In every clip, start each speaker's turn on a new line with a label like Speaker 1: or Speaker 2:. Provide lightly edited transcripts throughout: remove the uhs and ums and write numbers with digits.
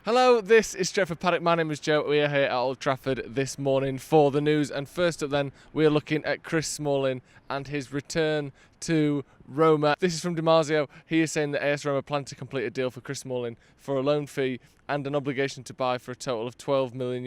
Speaker 1: Hello, this is Stretford Paddock. My name is Joe. We are here at Old Trafford this morning for the news. And first up then, we are looking at Chris Smalling and his return to Roma. This is from DiMarzio. He is saying that AS Roma plan to complete a deal for Chris Smalling for a loan fee and an obligation to buy for a total of €12 million.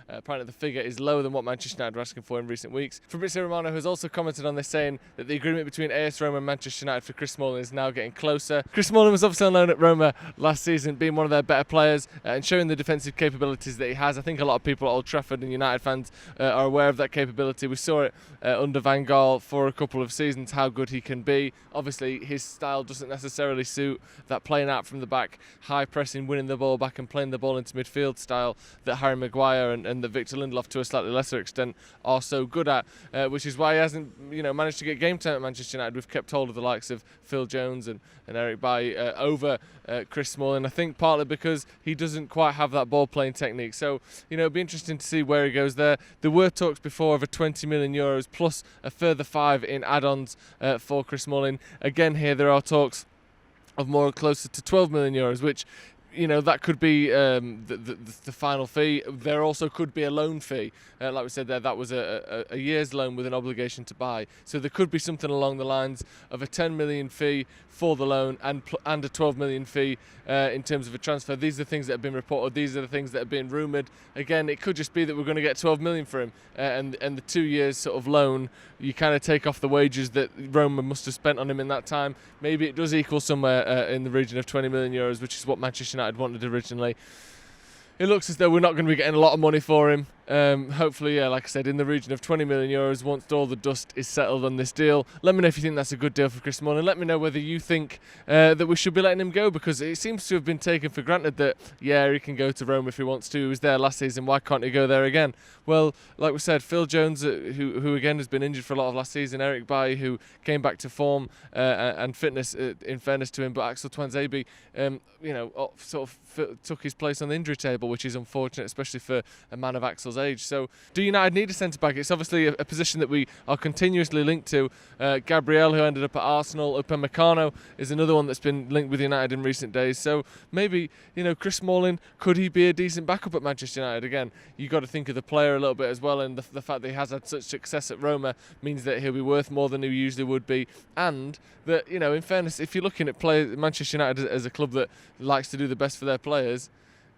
Speaker 1: Apparently the figure is lower than what Manchester United were asking for in recent weeks. Fabrizio Romero has also commented on this, saying that the agreement between AS Roma and Manchester United for Chris Smalling is now getting closer. Chris Smalling was obviously on loan at Roma last season, being one of their better players and showing the defensive capabilities that he has. I think a lot of people at Old Trafford and United fans are aware of that capability. We saw it under Van Gaal for a couple of seasons, how good he can be. Obviously his style doesn't necessarily suit that playing out from the back, high pressing, winning the ball back and playing the ball into midfield style that Harry Maguire and that Victor Lindelof to a slightly lesser extent are so good at, which is why he hasn't managed to get game time at Manchester United. We've kept hold of the likes of Phil Jones and Eric Bailly over Chris Smalling, I think partly because he doesn't quite have that ball playing technique. So it'll be interesting to see where he goes there. There were talks before of a €20 million plus a further 5 in add-ons for Chris Smalling. Again, here there are talks of more closer to €12 million, which that could be the final fee. There also could be a loan fee. Like we said there, that was a year's loan with an obligation to buy. So there could be something along the lines of a €10 million fee for the loan and a €12 million fee in terms of a transfer. These are the things that have been reported. These are the things that have been rumoured. Again, it could just be that we're going to get €12 million for him. And the 2 years sort of loan, you kind of take off the wages that Roma must have spent on him in that time. Maybe it does equal somewhere in the region of €20 million, which is what Manchester United wanted originally. It looks as though we're not going to be getting a lot of money for him. Hopefully, like I said, in the region of €20 million once all the dust is settled on this deal. Let me know if you think that's a good deal for Chris Smalling. Let me know whether you think that we should be letting him go, because it seems to have been taken for granted that, he can go to Rome if he wants to. He was there last season. Why can't he go there again? Well, like we said, Phil Jones, who again has been injured for a lot of last season, Eric Bailly, who came back to form and fitness, in fairness to him, but Axel Tuanzebe, sort of took his place on the injury table, which is unfortunate, especially for a man of Axel's age. So do United need a centre-back? It's obviously a position that we are continuously linked to. Gabriel, who ended up at Arsenal. Upamecano is another one that's been linked with United in recent days. So maybe, Chris Smalling, could he be a decent backup at Manchester United? Again, you've got to think of the player a little bit as well, and the fact that he has had such success at Roma means that he'll be worth more than he usually would be. And that, in fairness, if you're looking at Manchester United as a club that likes to do the best for their players,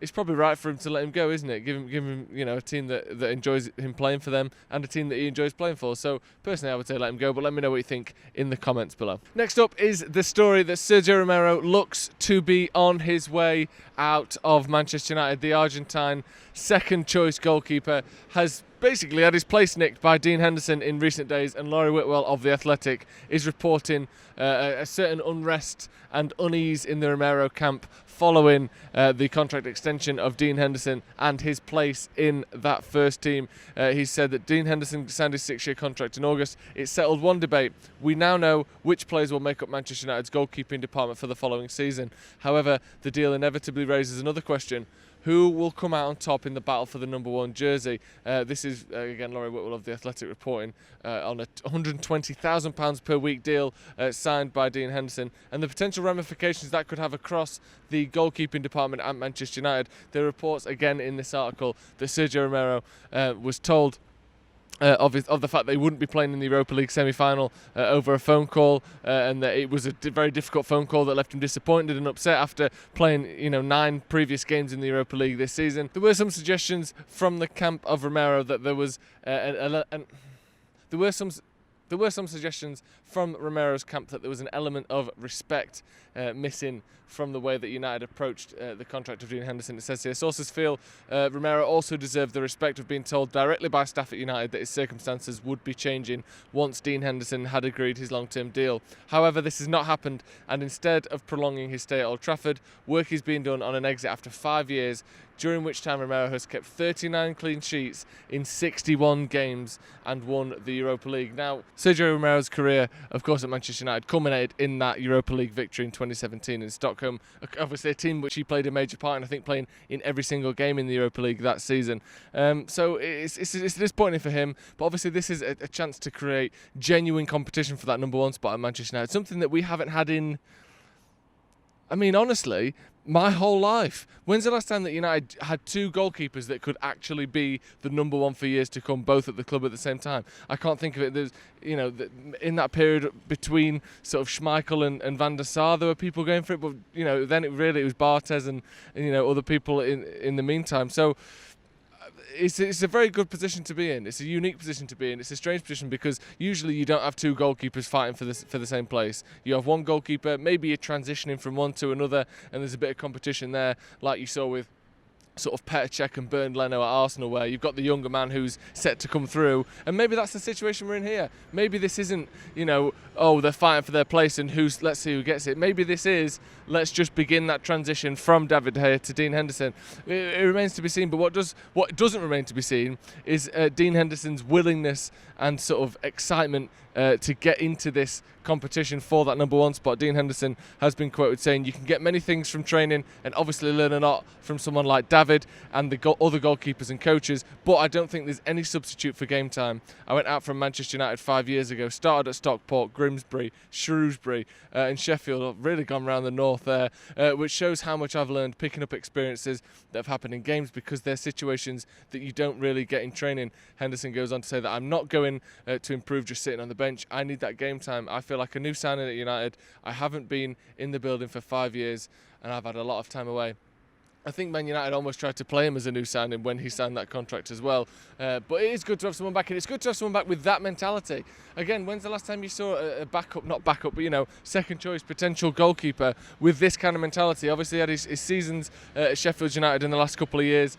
Speaker 1: it's probably right for him to let him go, isn't it? Give him, a team that enjoys him playing for them and a team that he enjoys playing for. So personally, I would say let him go, but let me know what you think in the comments below. Next up is the story that Sergio Romero looks to be on his way out of Manchester United. The Argentine second choice goalkeeper has basically had his place nicked by Dean Henderson in recent days, and Laurie Whitwell of The Athletic is reporting a certain unrest and unease in the Romero camp following the contract extension of Dean Henderson and his place in that first team. He said that Dean Henderson signed his 6-year contract in August. It settled one debate. We now know which players will make up Manchester United's goalkeeping department for the following season. However, the deal inevitably raises another question. Who will come out on top in the battle for the number 1 jersey? This is, again, Laurie Whitwell of The Athletic reporting on a £120,000 per week deal signed by Dean Henderson, and the potential ramifications that could have across the goalkeeping department at Manchester United. There are reports, again, in this article that Sergio Romero was told of the fact that he wouldn't be playing in the Europa League semi-final over a phone call, and that it was a very difficult phone call that left him disappointed and upset after playing 9 previous games in the Europa League this season. There were some suggestions from the camp of Romero that there was there were some suggestions from Romero's camp that there was an element of respect missing from the way that United approached the contract of Dean Henderson. It says here, sources feel Romero also deserved the respect of being told directly by staff at United that his circumstances would be changing once Dean Henderson had agreed his long-term deal. However, this has not happened, and instead of prolonging his stay at Old Trafford, work is being done on an exit after 5 years, during which time Romero has kept 39 clean sheets in 61 games and won the Europa League. Now, Sergio Romero's career, of course, at Manchester United culminated in that Europa League victory in 2017 in Stockholm. Obviously a team which he played a major part in, I think playing in every single game in the Europa League that season. So it's disappointing for him, but obviously this is a chance to create genuine competition for that number 1 spot at Manchester United, something that we haven't had in I mean, honestly, my whole life. When's the last time that United had two goalkeepers that could actually be the number one for years to come, both at the club at the same time? I can't think of it. There's, in that period between sort of Schmeichel and Van der Sar, there were people going for it, but then it was Barthez and other people in the meantime. So it's a very good position to be in. It's a unique position to be in. It's a strange position because usually you don't have two goalkeepers fighting for the same place. You have one goalkeeper, maybe you're transitioning from one to another, and there's a bit of competition there, like you saw with sort of Petr and Bernd Leno at Arsenal, where you've got the younger man who's set to come through, and maybe that's the situation we're in here. Maybe this isn't, they're fighting for their place and let's see who gets it. Maybe this is, let's just begin that transition from David De Gea to Dean Henderson. It remains to be seen, but what doesn't remain to be seen is Dean Henderson's willingness and sort of excitement to get into this competition for that number one spot. Dean Henderson has been quoted saying, "You can get many things from training and obviously learn a lot from someone like David and the other goalkeepers and coaches, but I don't think there's any substitute for game time. I went out from Manchester United 5 years ago, started at Stockport, Grimsby, Shrewsbury and Sheffield. I've really gone around the north there, which shows how much I've learned picking up experiences that have happened in games because they're situations that you don't really get in training." Henderson goes on to say that, "I'm not going to improve just sitting on the bench. I need that game time. I feel like a new signing at United. I haven't been in the building for 5 years and I've had a lot of time away." I think Man United almost tried to play him as a new signing when he signed that contract as well. But it is good to have someone back, and it's good to have someone back with that mentality. Again, when's the last time you saw a second choice potential goalkeeper with this kind of mentality? Obviously, he had his seasons at Sheffield United in the last couple of years,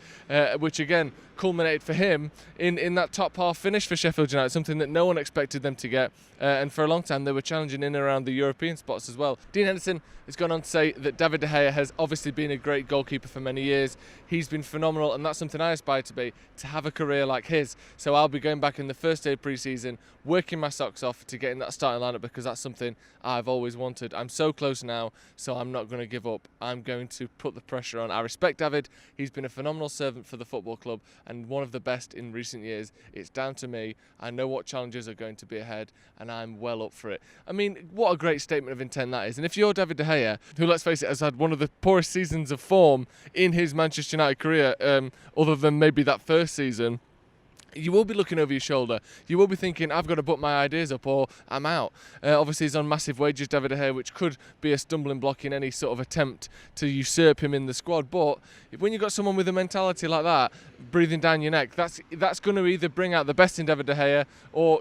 Speaker 1: which again culminated for him in that top half finish for Sheffield United, something that no one expected them to get. And for a long time, they were challenging in and around the European spots as well. Dean Henderson has gone on to say that David De Gea has obviously been a great goalkeeper for many years. He's been phenomenal, and that's something I aspire to be, to have a career like his. So I'll be going back in the first day of pre-season, working my socks off to get in that starting lineup because that's something I've always wanted. I'm so close now, so I'm not going to give up. I'm going to put the pressure on. I respect David. He's been a phenomenal servant for the football club and one of the best in recent years. It's down to me. I know what challenges are going to be ahead, and I'm well up for it. I mean, what a great statement of intent that is. And if you're David De Gea, who, let's face it, has had one of the poorest seasons of form in his Manchester United career, other than maybe that first season, you will be looking over your shoulder. You will be thinking, I've got to put my ideas up or I'm out. Obviously, he's on massive wages, David De Gea, which could be a stumbling block in any sort of attempt to usurp him in the squad. But when you've got someone with a mentality like that, breathing down your neck, that's going to either bring out the best in David De Gea or,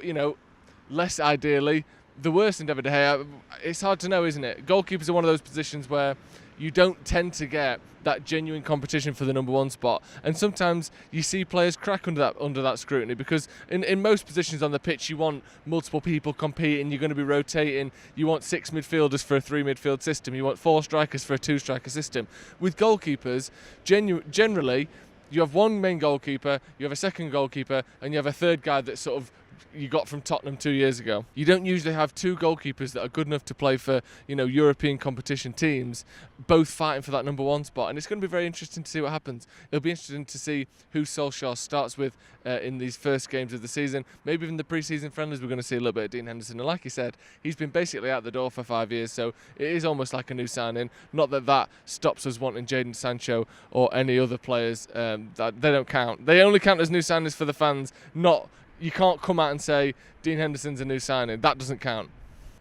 Speaker 1: less ideally, the worst in David De Gea. It's hard to know, isn't it? Goalkeepers are one of those positions where you don't tend to get that genuine competition for the number one spot, and sometimes you see players crack under that scrutiny because in most positions on the pitch you want multiple people competing, you're going to be rotating, you want 6 midfielders for a 3 midfield system, you want 4 strikers for a 2 striker system. With goalkeepers, generally you have one main goalkeeper, you have a second goalkeeper, and you have a third guy that sort of you got from Tottenham 2 years ago. You don't usually have 2 goalkeepers that are good enough to play for, European competition teams, both fighting for that number one spot. And it's going to be very interesting to see what happens. It'll be interesting to see who Solskjaer starts with in these first games of the season. Maybe even the pre-season friendlies, we're going to see a little bit of Dean Henderson. And like he said, he's been basically out the door for 5 years, so it is almost like a new signing. Not that stops us wanting Jadon Sancho or any other players. That they don't count. They only count as new signings for the fans, not... You can't come out and say Dean Henderson's a new signing. That doesn't count.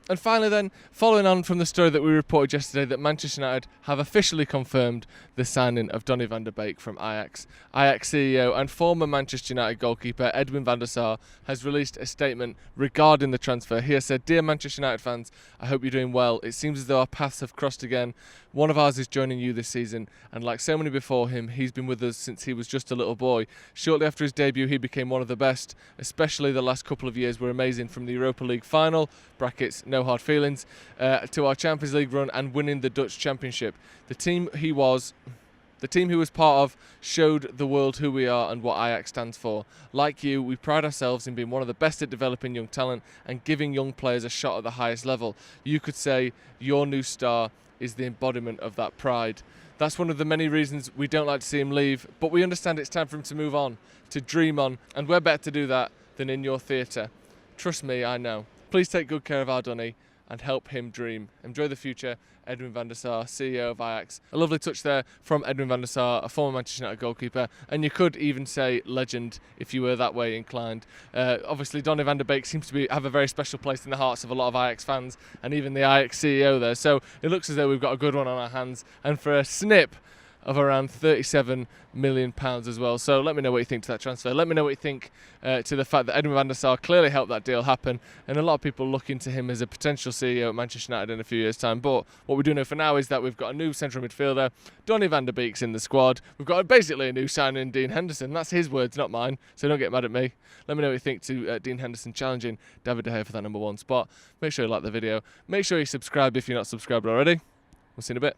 Speaker 1: And finally then, following on from the story that we reported yesterday that Manchester United have officially confirmed the signing of Donny van der Beek from Ajax. Ajax CEO and former Manchester United goalkeeper Edwin van der Sar has released a statement regarding the transfer. He has said, "Dear Manchester United fans, I hope you're doing well. It seems as though our paths have crossed again. One of ours is joining you this season, and like so many before him, he's been with us since he was just a little boy. Shortly after his debut, he became one of the best, especially the last couple of years were amazing, from the Europa League final, brackets, no hard feelings, to our Champions League run and winning the Dutch Championship. The team he was part of showed the world who we are and what Ajax stands for. Like you, we pride ourselves in being one of the best at developing young talent and giving young players a shot at the highest level. You could say your new star is the embodiment of that pride." That's one of the many reasons we don't like to see him leave, but we understand it's time for him to move on, to dream on, and we're better to do that than in your theatre. Trust me, I know. Please take good care of our Donny, and help him dream. Enjoy the future, Edwin van der Sar, CEO of Ajax. A lovely touch there from Edwin van der Sar, a former Manchester United goalkeeper, and you could even say legend if you were that way inclined. Obviously, Donny van de Beek seems to have a very special place in the hearts of a lot of Ajax fans, and even the Ajax CEO there. So it looks as though we've got a good one on our hands, and for a snip of around £37 million as well. So let me know what you think to that transfer. Let me know what you think to the fact that Edwin van der Sar clearly helped that deal happen, and a lot of people looking to him as a potential CEO at Manchester United in a few years' time. But what we do know for now is that we've got a new central midfielder. Donny van der Beek's in the squad. We've got basically a new signing, Dean Henderson. That's his words, not mine, so don't get mad at me. Let me know what you think to Dean Henderson challenging David De Gea for that number 1 spot. Make sure you like the video. Make sure you subscribe if you're not subscribed already. We'll see you in a bit.